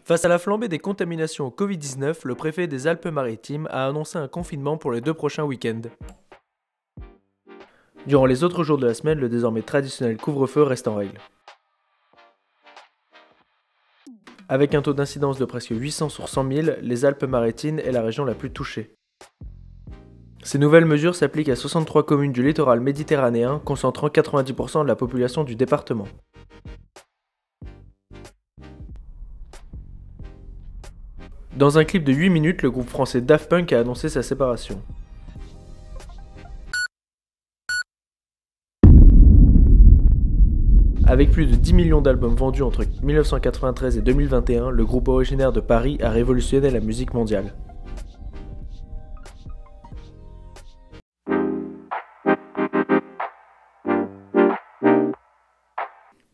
Face à la flambée des contaminations au Covid-19, le préfet des Alpes-Maritimes a annoncé un confinement pour les 2 prochains week-ends. Durant les autres jours de la semaine, le désormais traditionnel couvre-feu reste en règle. Avec un taux d'incidence de presque 800 sur 100 000, les Alpes-Maritimes est la région la plus touchée. Ces nouvelles mesures s'appliquent à 63 communes du littoral méditerranéen, concentrant 90% de la population du département. Dans un clip de 8 minutes, le groupe français Daft Punk a annoncé sa séparation. Avec plus de 10 millions d'albums vendus entre 1993 et 2021, le groupe originaire de Paris a révolutionné la musique mondiale.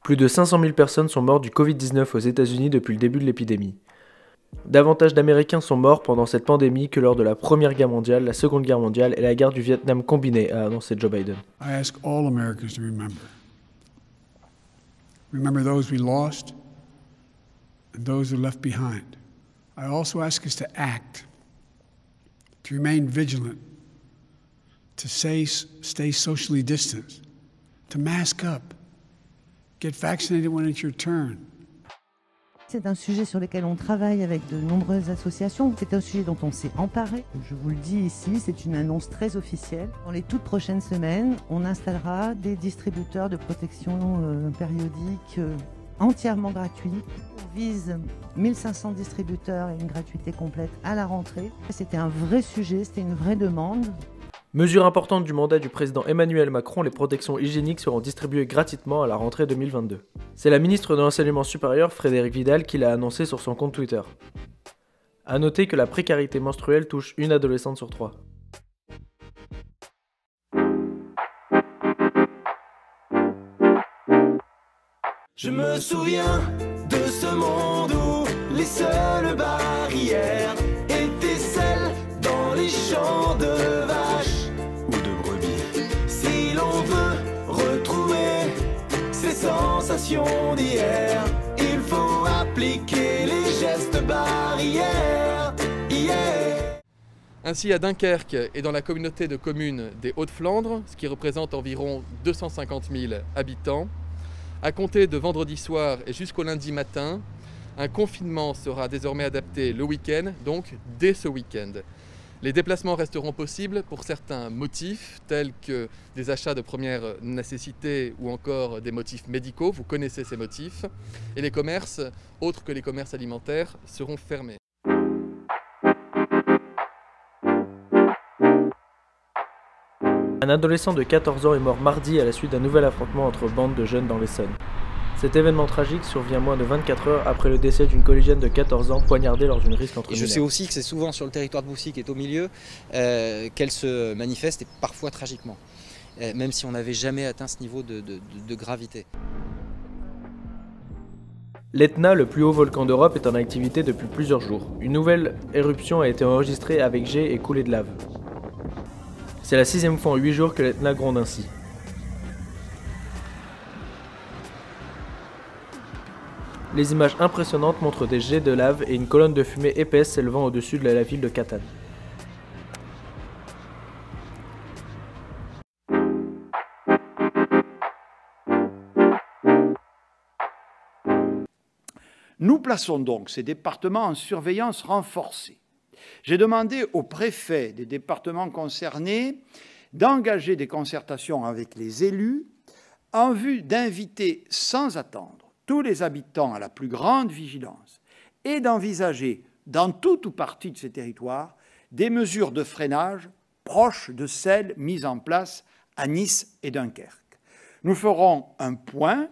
Plus de 500 000 personnes sont mortes du Covid-19 aux États-Unis depuis le début de l'épidémie. Davantage d'Américains sont morts pendant cette pandémie que lors de la Première Guerre mondiale, la Seconde Guerre mondiale et la guerre du Vietnam combinée, a annoncé Joe Biden. I ask all Americans to remember. Remember those we lost and those who left behind. I also ask us to act, to remain vigilant, to stay socially distanced, to mask up, get vaccinated when it's your turn. C'est un sujet sur lequel on travaille avec de nombreuses associations. C'est un sujet dont on s'est emparé. Je vous le dis ici, c'est une annonce très officielle. Dans les toutes prochaines semaines, on installera des distributeurs de protection périodique entièrement gratuits. On vise 1500 distributeurs et une gratuité complète à la rentrée. C'était un vrai sujet, c'était une vraie demande. Mesure importante du mandat du président Emmanuel Macron, les protections hygiéniques seront distribuées gratuitement à la rentrée 2022. C'est la ministre de l'Enseignement supérieur, Frédérique Vidal, qui l'a annoncé sur son compte Twitter. A noter que la précarité menstruelle touche une adolescente sur 3. Je me souviens de ce monde où les seules barrières étaient celles dans les champs de vaches ou de brebis. Si l'on veut retrouver ces sensations d'hier, il faut appliquer les gestes barrières. Ainsi, à Dunkerque et dans la communauté de communes des Hauts-de-Flandre, ce qui représente environ 250 000 habitants, à compter de vendredi soir et jusqu'au lundi matin, un confinement sera désormais adapté le week-end, donc dès ce week-end. Les déplacements resteront possibles pour certains motifs, tels que des achats de première nécessité ou encore des motifs médicaux, vous connaissez ces motifs, et les commerces, autres que les commerces alimentaires, seront fermés. Un adolescent de 14 ans est mort mardi à la suite d'un nouvel affrontement entre bandes de jeunes dans l'Essonne. Cet événement tragique survient moins de 24 heures après le décès d'une collégienne de 14 ans poignardée lors d'une risque entre mineurs. Je sais aussi que c'est souvent sur le territoire de Boussy, qui est au milieu, qu'elle se manifeste, et parfois tragiquement, même si on n'avait jamais atteint ce niveau de gravité. L'Etna, le plus haut volcan d'Europe, est en activité depuis plusieurs jours. Une nouvelle éruption a été enregistrée avec jet et coulée de lave. C'est la 6e fois en 8 jours que l'Etna gronde ainsi. Les images impressionnantes montrent des jets de lave et une colonne de fumée épaisse s'élevant au-dessus de la ville de Catane. Nous plaçons donc ces départements en surveillance renforcée. J'ai demandé aux préfets des départements concernés d'engager des concertations avec les élus en vue d'inviter sans attendre tous les habitants à la plus grande vigilance et d'envisager, dans tout ou partie de ces territoires, des mesures de freinage proches de celles mises en place à Nice et Dunkerque. Nous ferons un point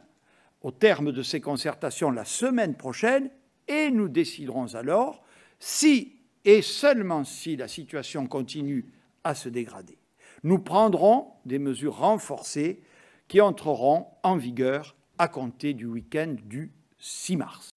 au terme de ces concertations la semaine prochaine et nous déciderons alors si et seulement si la situation continue à se dégrader. Nous prendrons des mesures renforcées qui entreront en vigueur à compter du week-end du 6 mars.